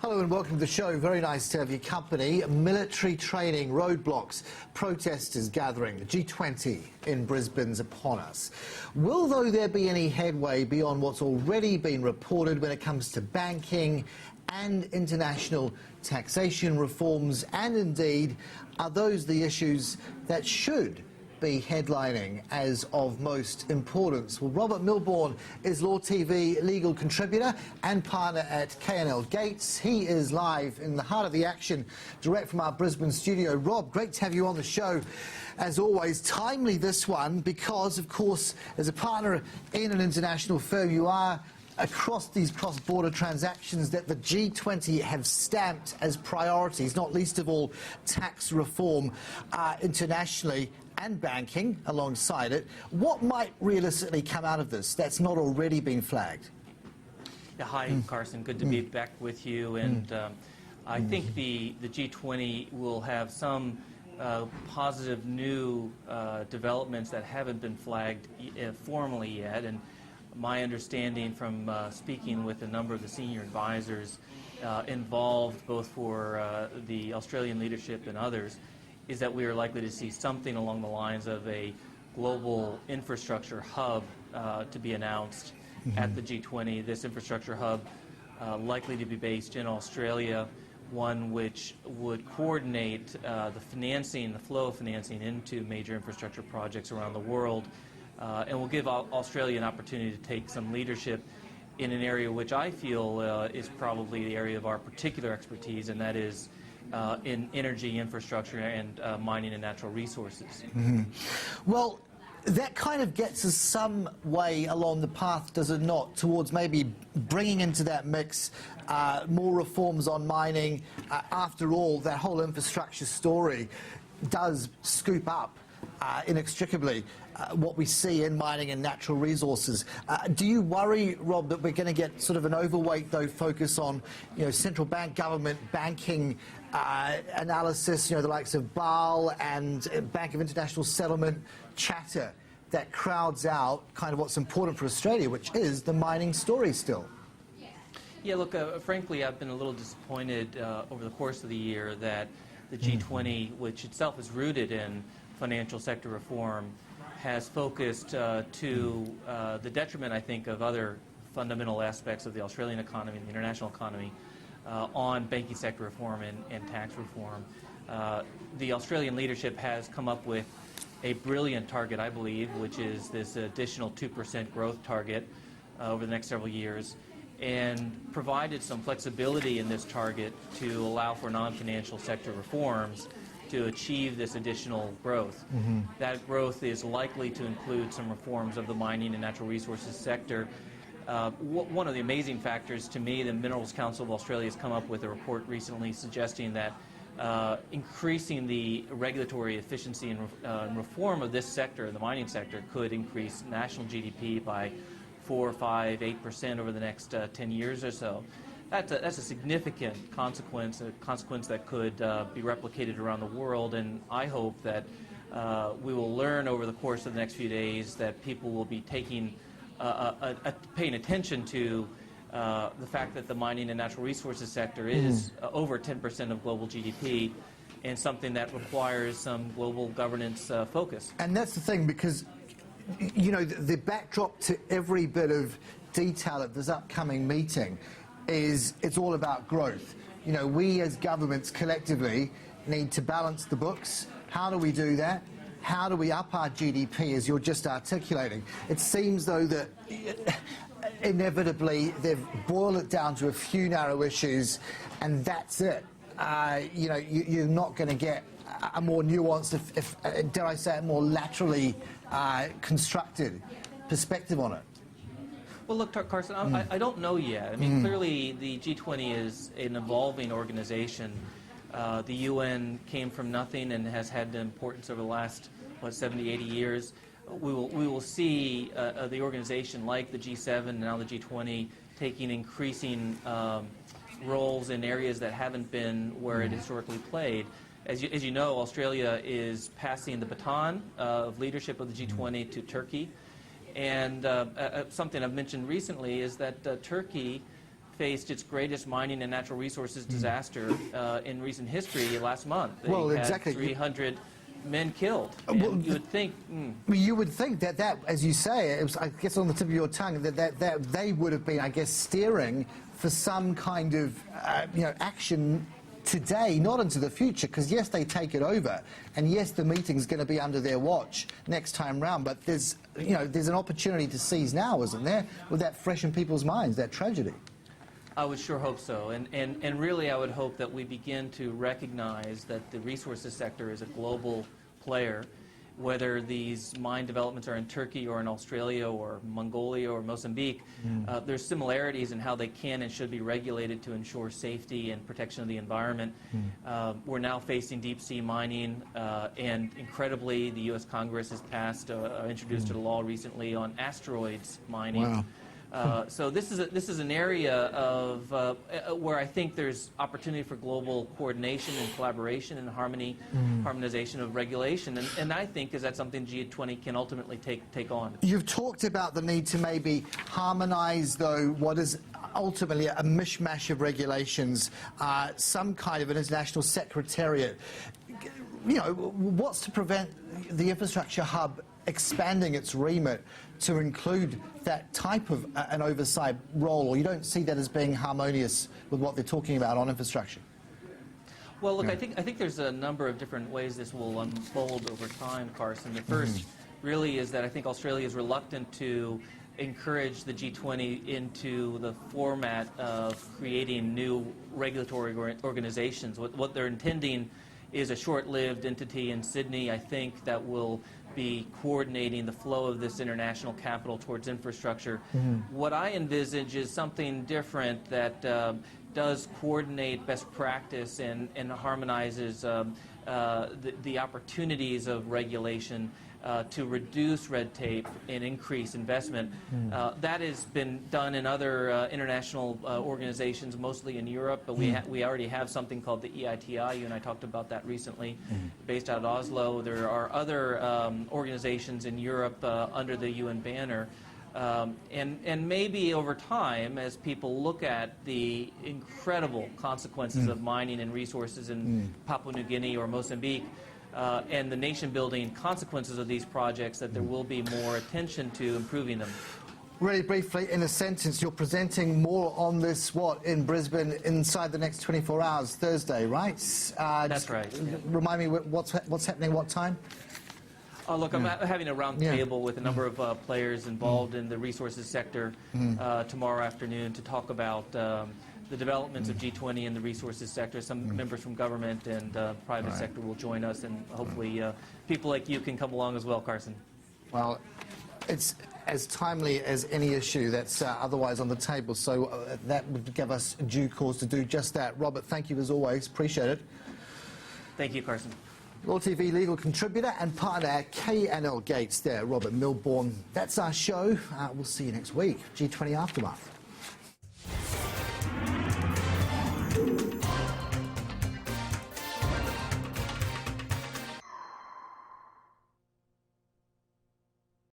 Hello and welcome to the show. Very nice to have your company. Military training, roadblocks, protesters gathering. The G20 in Brisbane's upon us. Will, though, there be any headway beyond what's already been reported when it comes to banking and international taxation reforms? And indeed, are those the issues that should be headlining as of most importance? Well, Robert Milbourne is Law TV legal contributor and partner at K&L Gates. He is live in the heart of the action, direct from our Brisbane studio. Rob, great to have you on the show. As always, timely this one because, of course, as a partner in an international firm, you are across these cross-border transactions that the G20 have stamped as priorities, not least of all tax reform internationally and banking alongside it. What might realistically come out of this that's not already been flagged? Yeah, hi, Carson. Good to be back with you. And I think the G20 will have some positive new developments that haven't been flagged formally yet. And my understanding from speaking with a number of the senior advisors involved, both for the Australian leadership and others, is that we are likely to see something along the lines of a global infrastructure hub to be announced at the G20. This infrastructure hub likely to be based in Australia, one which would coordinate the financing, the flow of financing into major infrastructure projects around the world, and will give Australia an opportunity to take some leadership in an area which I feel is probably the area of our particular expertise, and that is in energy infrastructure and mining and natural resources. Well, that kind of gets us some way along the path, does it not, towards maybe bringing into that mix more reforms on mining. After all, that whole infrastructure story does scoop up inextricably what we see in mining and natural resources. Do you worry, Rob, that we're going to get sort of an overweight, though, focus on, central bank government banking analysis, the likes of BAL and Bank of International Settlement chatter that crowds out kind of what's important for Australia, which is the mining story still? Yeah, look, frankly, I've been a little disappointed over the course of the year that the G20, which itself is rooted in financial sector reform, has focused to the detriment, I think, of other fundamental aspects of the Australian economy and the international economy on banking sector reform and tax reform. The Australian leadership has come up with a brilliant target, I believe, which is this additional 2% growth target over the next several years, and provided some flexibility in this target to allow for non-financial sector reforms to achieve this additional growth. That growth is likely to include some reforms of the mining and natural resources sector. One of the amazing factors to me, the Minerals Council of Australia has come up with a report recently suggesting that increasing the regulatory efficiency and reform of this sector, the mining sector, could increase national GDP by 4, 5, 8% over the next 10 years or so. That's a significant consequence, a consequence that could be replicated around the world, and I hope that we will learn over the course of the next few days that people will be taking, paying attention to the fact that the mining and natural resources sector is over 10% of global GDP, and something that requires some global governance focus. And that's the thing, because the backdrop to every bit of detail at this upcoming meeting is it's all about growth. We as governments collectively need to balance the books. How do we do that? How do we up our GDP, as you're just articulating? It seems, though, that inevitably they've boiled it down to a few narrow issues, and that's it. You're not going to get a more nuanced, if dare I say it, more laterally constructed perspective on it. Well, look, Carson, I don't know yet. I mean, clearly the G20 is an evolving organization. The UN came from nothing and has had importance over the last, 70, 80 years. We will see the organization like the G7 and now the G20 taking increasing roles in areas that haven't been where it historically played. As you know, Australia is passing the baton of leadership of the G20 to Turkey. And something I've mentioned recently is that Turkey faced its greatest mining and natural resources disaster in recent history last month. They Well, had exactly. 300 men killed. And Well, you would think... You would think that, as you say, it was, I guess, on the tip of your tongue, that they would have been, I guess, steering for some kind of, action today, not into the future, because yes, they take it over, and yes, the meeting's going to be under their watch next time round, but there's an opportunity to seize now, isn't there, with that fresh in people's minds, that tragedy. I would sure hope so. And really, I would hope that we begin to recognize that the resources sector is a global player, whether these mine developments are in Turkey or in Australia or Mongolia or Mozambique. There's similarities in how they can and should be regulated to ensure safety and protection of the environment. We're now facing deep sea mining, and incredibly, the U.S. Congress has passed, introduced a law recently on asteroids mining. Wow. So this is an area of where I think there's opportunity for global coordination and collaboration and harmonization of regulation, and I think is that something G20 can ultimately take on. You've talked about the need to maybe harmonise, though, what is ultimately a mishmash of regulations, some kind of an international secretariat. What's to prevent the infrastructure hub expanding its remit to include that type of an oversight role, or you don't see that as being harmonious with what they're talking about on infrastructure? Well, look, I think there's a number of different ways this will unfold over time, Carson. The first really is that I think Australia is reluctant to encourage the G20 into the format of creating new regulatory organizations. What they're intending is a short-lived entity in Sydney, I think, that will be coordinating the flow of this international capital towards infrastructure. What I envisage is something different that does coordinate best practice and harmonizes the opportunities of regulation to reduce red tape and increase investment. That has been done in other international organizations, mostly in Europe, but we already have something called the EITI. You and I talked about that recently, based out of Oslo. There are other organizations in Europe under the UN banner. And maybe over time, as people look at the incredible consequences of mining and resources in Papua New Guinea or Mozambique, and the nation-building consequences of these projects, that there will be more attention to improving them. Really briefly, in a sentence, you're presenting more on this, in Brisbane inside the next 24 hours, Thursday, right? That's right. Yeah. Remind me what's happening, what time? Oh, look, I'm having a round table with a number of players involved in the resources sector tomorrow afternoon to talk about the developments of G20 in the resources sector. Some members from government and private sector will join us, and hopefully people like you can come along as well, Carson. Well, it's as timely as any issue that's otherwise on the table, so that would give us due cause to do just that. Robert, thank you as always. Appreciate it. Thank you, Carson. Law TV legal contributor and partner at K&L Gates there, Robert Milbourne. That's our show. We'll see you next week. G20 Aftermath.